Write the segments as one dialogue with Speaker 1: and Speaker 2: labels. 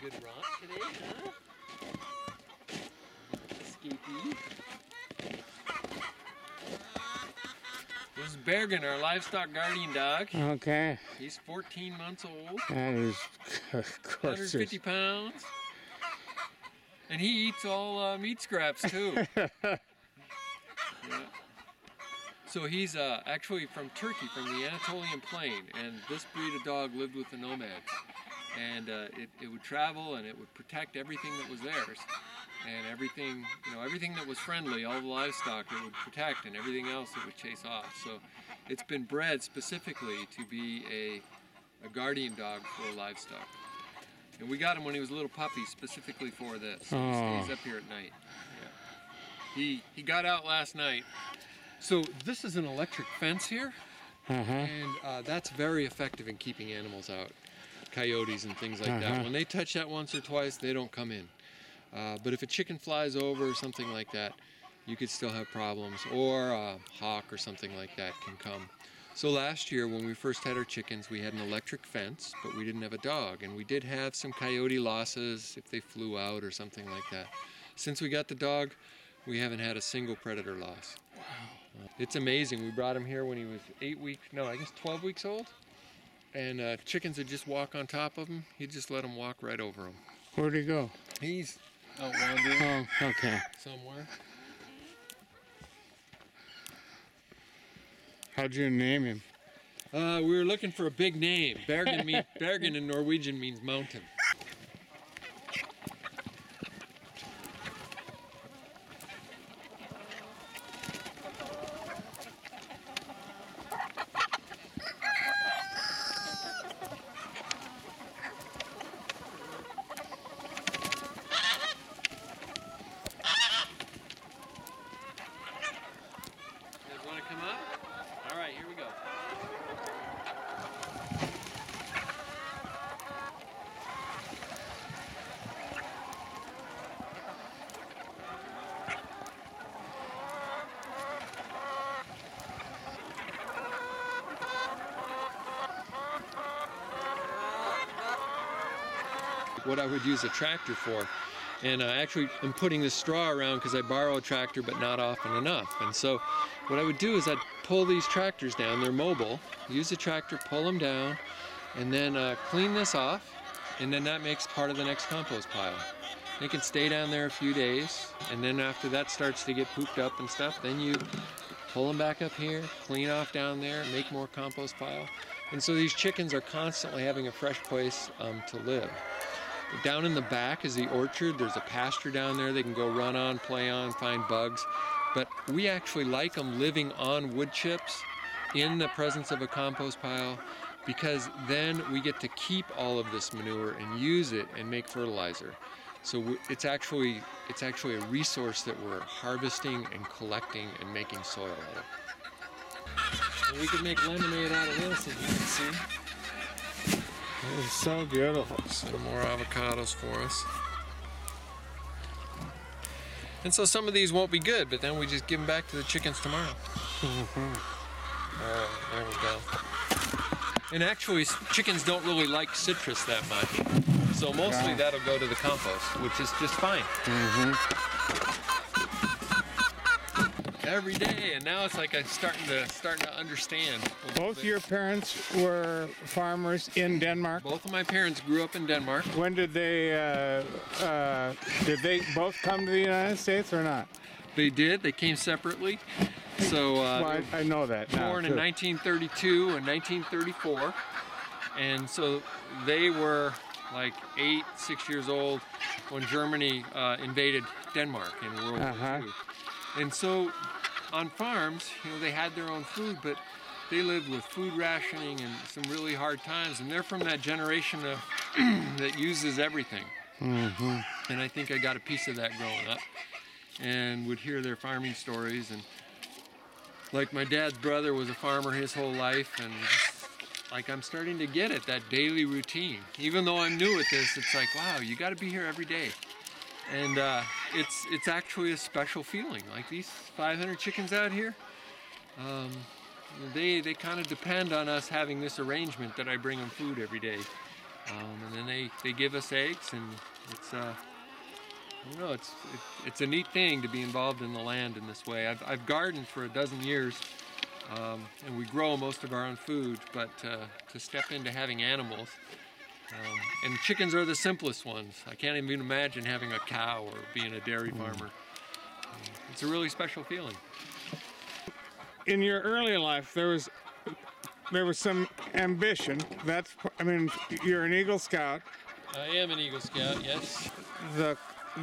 Speaker 1: good romp today, huh? Escapee. This is Bergen, our livestock guardian dog.
Speaker 2: Okay.
Speaker 1: He's 14 months old.
Speaker 2: That is, of course.
Speaker 1: 150 pounds. And he eats all meat scraps too. Yeah. So he's actually from Turkey, from the Anatolian Plain, and this breed of dog lived with the nomads. And it would travel and it would protect everything that was theirs. And everything, everything that was friendly, all the livestock it would protect, and everything else it would chase off. So it's been bred specifically to be a guardian dog for livestock. And we got him when he was a little puppy specifically for this. So he stays up here at night. Yeah. He got out last night. So this is an electric fence here, and that's very effective in keeping animals out. Coyotes and things like that. When they touch that once or twice, they don't come in. But if a chicken flies over or something like that, you could still have problems. Or a hawk or something like that can come. So last year when we first had our chickens, we had an electric fence, but we didn't have a dog. And we did have some coyote losses if they flew out or something like that. Since we got the dog, we haven't had a single predator loss. Wow. It's amazing. We brought him here when he was 12 weeks old. And chickens would just walk on top of him. He'd just let them walk right over him.
Speaker 2: Where'd he go?
Speaker 1: He's out wandering.
Speaker 2: Oh, okay.
Speaker 1: Somewhere.
Speaker 2: How'd you name him?
Speaker 1: We were looking for a big name. Bergen in Norwegian means mountain. Want to come up? All right, here we go. What I would use a tractor for. And I actually am putting this straw around because I borrow a tractor but not often enough. And so what I would do is I'd pull these tractors down. They're mobile. Use the tractor, pull them down, and then clean this off. And then that makes part of the next compost pile. They can stay down there a few days. And then after that starts to get pooped up and stuff, then you pull them back up here, clean off down there, make more compost pile. And so these chickens are constantly having a fresh place to live. Down in the back is the orchard. There's a pasture down there they can go run on, play on, find bugs. But we actually like them living on wood chips in the presence of a compost pile, because then we get to keep all of this manure and use it and make fertilizer. So it's actually a resource that we're harvesting and collecting and making soil out of. And we can make lemonade out of this, as you can see.
Speaker 2: It's so beautiful.
Speaker 1: Some more avocados for us. And so some of these won't be good, but then we just give them back to the chickens tomorrow. There we go. And actually, chickens don't really like citrus that much. So mostly that'll go to the compost, which is just fine. Every day, and now it's like I'm starting to understand.
Speaker 2: Both your parents were farmers in Denmark?
Speaker 1: Both of my parents grew up in Denmark.
Speaker 2: When did they both come to the United States or not?
Speaker 1: They did. They came separately. So
Speaker 2: well, I know that now,
Speaker 1: born in 1932 and 1934, and so they were like 6 years old when Germany invaded Denmark in World War II. And so on farms, they had their own food, but they lived with food rationing and some really hard times. And they're from that generation that uses everything. And I think I got a piece of that growing up, and would hear their farming stories. And like my dad's brother was a farmer his whole life, and just, like I'm starting to get it, that daily routine. Even though I'm new at this, it's like, wow, you got to be here every day. And it's actually a special feeling. Like these 500 chickens out here, they kind of depend on us having this arrangement that I bring them food every day. And then they give us eggs, and it's I don't know, it's a neat thing to be involved in the land in this way. I've gardened for a dozen years, and we grow most of our own food, but to step into having animals, and chickens are the simplest ones. I can't even imagine having a cow or being a dairy farmer. It's a really special feeling.
Speaker 2: In your early life, there was some ambition. You're an Eagle Scout.
Speaker 1: I am an Eagle Scout, yes.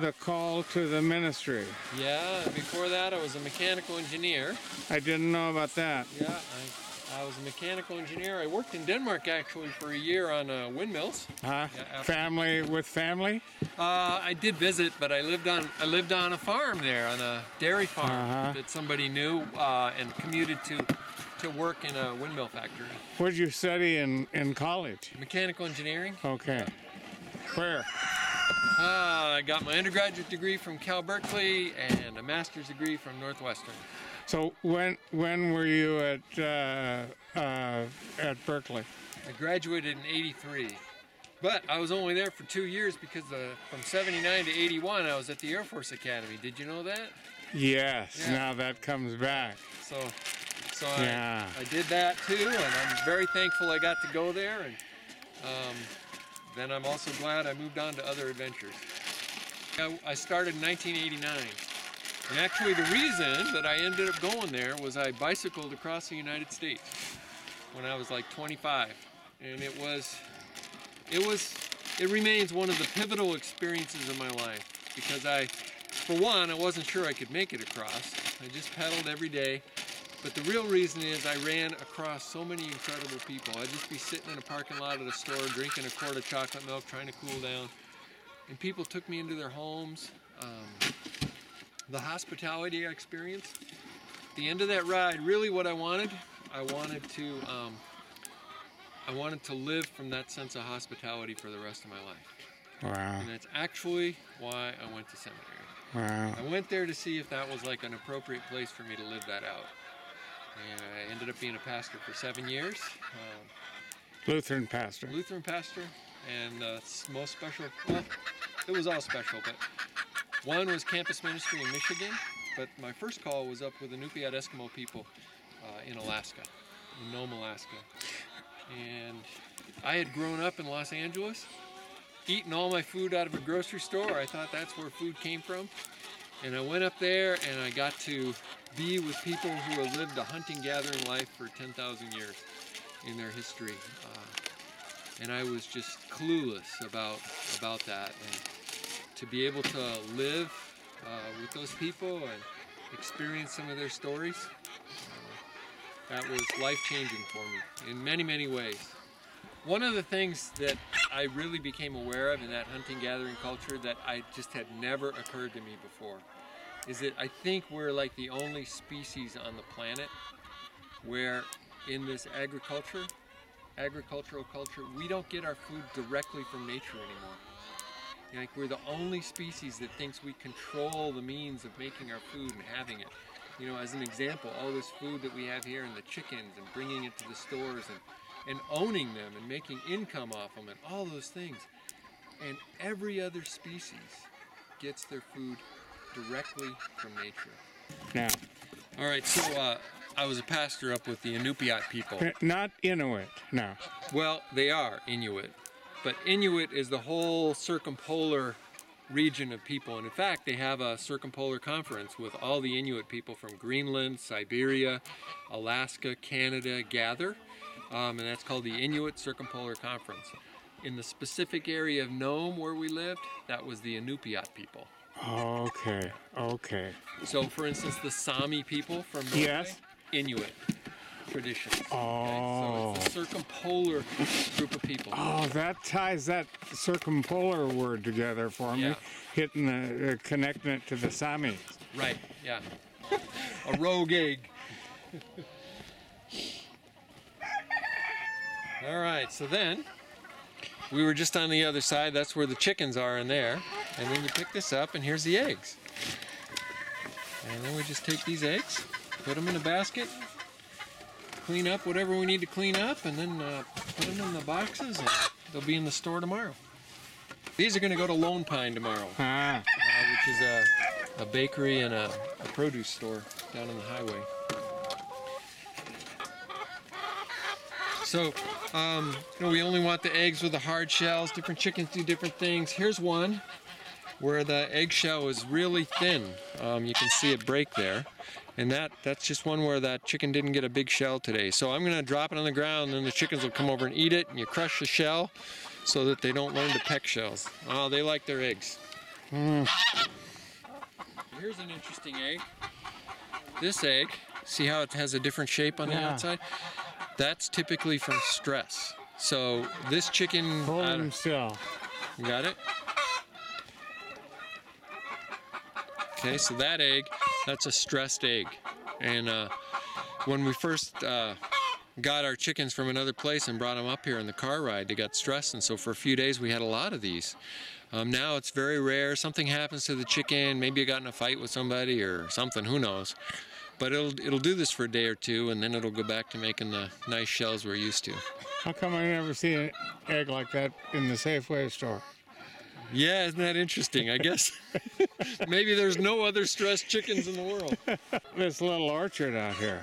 Speaker 2: The call to the ministry.
Speaker 1: Yeah, before that I was a mechanical engineer.
Speaker 2: I didn't know about that.
Speaker 1: Yeah, I was a mechanical engineer. I worked in Denmark actually for a year on windmills.
Speaker 2: Yeah, family?
Speaker 1: I did visit, but I lived on a farm there, on a dairy farm that somebody knew, and commuted to work in a windmill factory.
Speaker 2: What did you study in college?
Speaker 1: Mechanical engineering.
Speaker 2: Okay. Where?
Speaker 1: I got my undergraduate degree from Cal Berkeley and a master's degree from Northwestern.
Speaker 2: So when were you at Berkeley?
Speaker 1: I graduated in '83, but I was only there for 2 years because from '79 to '81 I was at the Air Force Academy. Did you know that?
Speaker 2: Yes.
Speaker 1: Yeah.
Speaker 2: Now that comes back.
Speaker 1: So
Speaker 2: yeah.
Speaker 1: I did that too, and I'm very thankful I got to go there. And then I'm also glad I moved on to other adventures. I started in 1989. And actually the reason that I ended up going there was I bicycled across the United States when I was like 25. And it remains one of the pivotal experiences of my life, because for one, I wasn't sure I could make it across. I just pedaled every day. But the real reason is I ran across so many incredible people. I'd just be sitting in a parking lot at a store drinking a quart of chocolate milk, trying to cool down. And people took me into their homes. The hospitality I experienced. At the end of that ride, really what I wanted to live from that sense of hospitality for the rest of my life.
Speaker 2: Wow.
Speaker 1: And that's actually why I went to seminary.
Speaker 2: Wow.
Speaker 1: I went there to see if that was like an appropriate place for me to live that out. And I ended up being a pastor for 7 years.
Speaker 2: Lutheran pastor.
Speaker 1: Lutheran pastor, and most special, well, it was all special, but one was campus ministry in Michigan, but my first call was up with the Inuit Eskimo people in Alaska, in Nome, Alaska. And I had grown up in Los Angeles, eating all my food out of a grocery store. I thought that's where food came from. And I went up there and I got to be with people who have lived a hunting-gathering life for 10,000 years in their history. And I was just clueless about that. And to be able to live with those people and experience some of their stories, that was life-changing for me in many, many ways. One of the things that I really became aware of in that hunting-gathering culture that I just had never occurred to me before is that I think we're like the only species on the planet where in this agricultural culture, we don't get our food directly from nature anymore. Like, we're the only species that thinks we control the means of making our food and having it. You know, as an example, all this food that we have here and the chickens and bringing it to the stores and owning them and making income off them and all those things. And every other species gets their food directly from nature.
Speaker 2: Now,
Speaker 1: all right, so I was a pastor up with the Inuit people.
Speaker 2: not Inuit, no.
Speaker 1: Well, they are Inuit, but Inuit is the whole circumpolar region of people, and in fact they have a circumpolar conference with all the Inuit people from Greenland, Siberia, Alaska, Canada gather, and that's called the Inuit Circumpolar Conference. In the specific area of Nome where we lived, that was the Inuit people.
Speaker 2: Okay, okay.
Speaker 1: So for instance, the Sami people from Norway,
Speaker 2: Yes.
Speaker 1: Inuit traditions.
Speaker 2: Oh.
Speaker 1: Okay? So it's a circumpolar group of people.
Speaker 2: Oh, that ties that circumpolar word together for me,
Speaker 1: Yeah.
Speaker 2: connecting it to the Sami.
Speaker 1: Right, yeah. A rogue egg. All right, so then we were just on the other side. That's where the chickens are in there. And then you pick this up, and here's the eggs. And then we just take these eggs, put them in a basket, clean up whatever we need to clean up, and then put them in the boxes they'll be in the store tomorrow. These are going to go to Lone Pine tomorrow, which is a bakery and a produce store down on the highway. So, we only want the eggs with the hard shells. Different chickens do different things. Here's one where the eggshell is really thin. You can see it break there. And that's just one where that chicken didn't get a big shell today. So I'm going to drop it on the ground, and then the chickens will come over and eat it, and you crush the shell so that they don't learn to peck shells. Oh, they like their eggs. Here's an interesting egg. This egg, see how it has a different shape on the outside? That's typically from stress. So this chicken...
Speaker 2: Hold him still.
Speaker 1: You got it? Okay, so that egg, that's a stressed egg. And when we first got our chickens from another place and brought them up here in the car ride, they got stressed, and so for a few days we had a lot of these. Now it's very rare. Something happens to the chicken, maybe it got in a fight with somebody or something, who knows. But it'll do this for a day or two, and then it'll go back to making the nice shells we're used to.
Speaker 2: How come I never see an egg like that in the Safeway store?
Speaker 1: Yeah, isn't that interesting? I guess maybe there's no other stressed chickens in the world.
Speaker 2: This little orchard out here.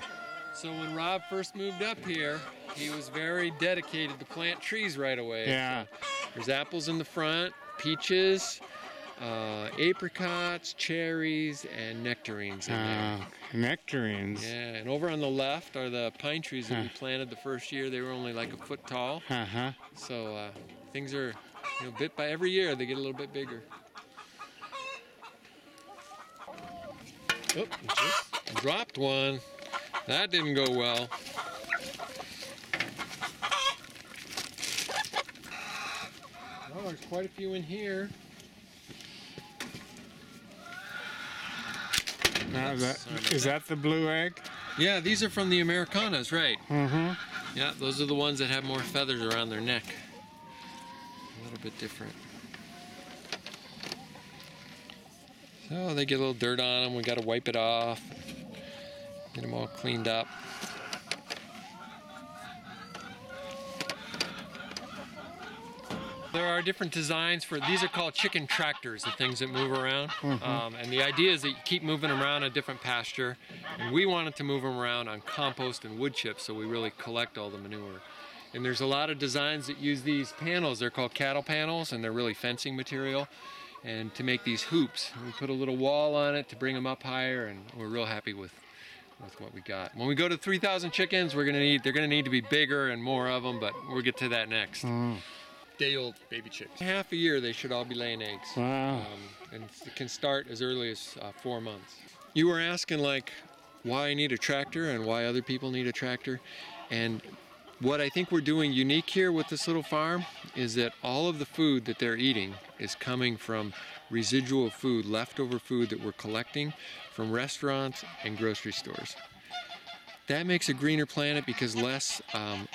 Speaker 1: So when Rob first moved up here, he was very dedicated to plant trees right away.
Speaker 2: Yeah.
Speaker 1: So there's apples in the front, peaches, apricots, cherries, and nectarines in there.
Speaker 2: Nectarines.
Speaker 1: Yeah, and over on the left are the pine trees that we planted the first year. They were only like a foot tall. So things are, bit by every year they get a little bit bigger. Oh, just dropped one. That didn't go well. Oh, there's quite a few in here.
Speaker 2: Now is that the blue egg?
Speaker 1: Yeah, these are from the Americanas, right? Yeah, those are the ones that have more feathers around their neck. A little bit different. So they get a little dirt on them. We got to wipe it off, get them all cleaned up. There are different designs for, these are called chicken tractors, the things that move around. And the idea is that you keep moving them around a different pasture. And we wanted to move them around on compost and wood chips, so we really collect all the manure. And there's a lot of designs that use these panels. They're called cattle panels, and they're really fencing material. And to make these hoops, we put a little wall on it to bring them up higher, and we're real happy with what we got. When we go to 3,000 chickens, they're gonna need to be bigger and more of them, but we'll get to that next. Day-old baby chicks. Half a year they should all be laying eggs.
Speaker 2: Wow.
Speaker 1: And it can start as early as 4 months. You were asking why I need a tractor and why other people need a tractor. And what I think we're doing unique here with this little farm is that all of the food that they're eating is coming from residual food, leftover food that we're collecting from restaurants and grocery stores. That makes a greener planet because less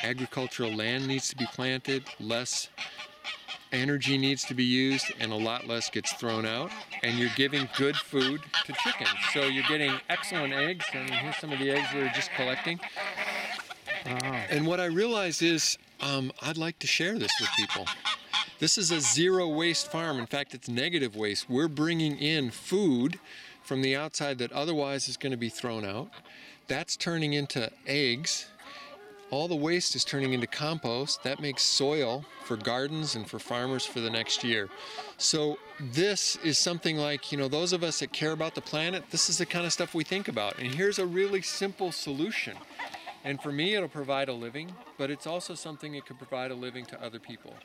Speaker 1: agricultural land needs to be planted, less energy needs to be used, and a lot less gets thrown out. And you're giving good food to chickens. So you're getting excellent eggs, and here's some of the eggs we were just collecting. And what I realized is I'd like to share this with people. This is a zero waste farm. In fact, it's negative waste. We're bringing in food from the outside that otherwise is going to be thrown out. That's turning into eggs. All the waste is turning into compost. That makes soil for gardens and for farmers for the next year. So this is something like, those of us that care about the planet, this is the kind of stuff we think about. And here's a really simple solution. And for me, it'll provide a living, but it's also something that could provide a living to other people.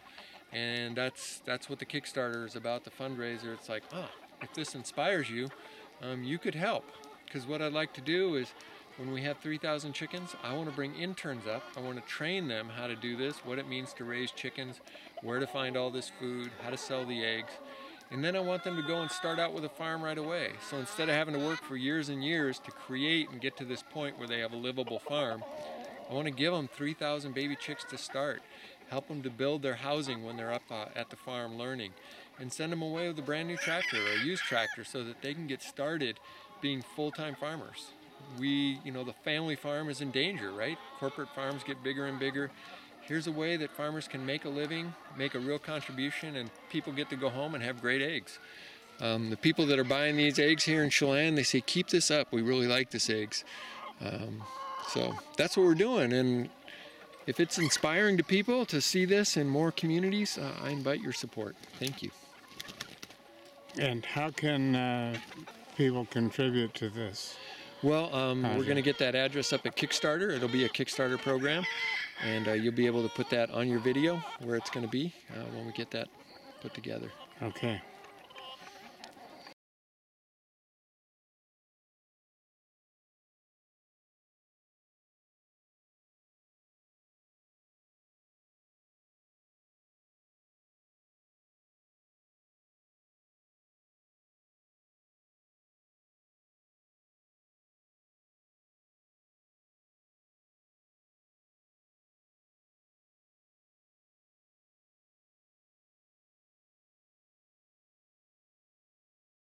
Speaker 1: And that's what the Kickstarter is about, the fundraiser. It's like, if this inspires you, you could help. Because what I'd like to do is, when we have 3,000 chickens, I want to bring interns up. I want to train them how to do this, what it means to raise chickens, where to find all this food, how to sell the eggs. And then I want them to go and start out with a farm right away. So instead of having to work for years and years to create and get to this point where they have a livable farm, I want to give them 3,000 baby chicks to start, help them to build their housing when they're up at the farm learning, and send them away with a brand new tractor or a used tractor so that they can get started being full-time farmers. The family farm is in danger, right? Corporate farms get bigger and bigger. here's a way that farmers can make a living, make a real contribution, and people get to go home and have great eggs. The people that are buying these eggs here in Chelan, they say, keep this up. We really like this eggs. So that's what we're doing. And if it's inspiring to people to see this in more communities, I invite your support. Thank you.
Speaker 2: And how can people contribute to this?
Speaker 1: Well, we're going to get that address up at Kickstarter. It'll be a Kickstarter program, and you'll be able to put that on your video where it's going to be when we get that put together.
Speaker 2: Okay.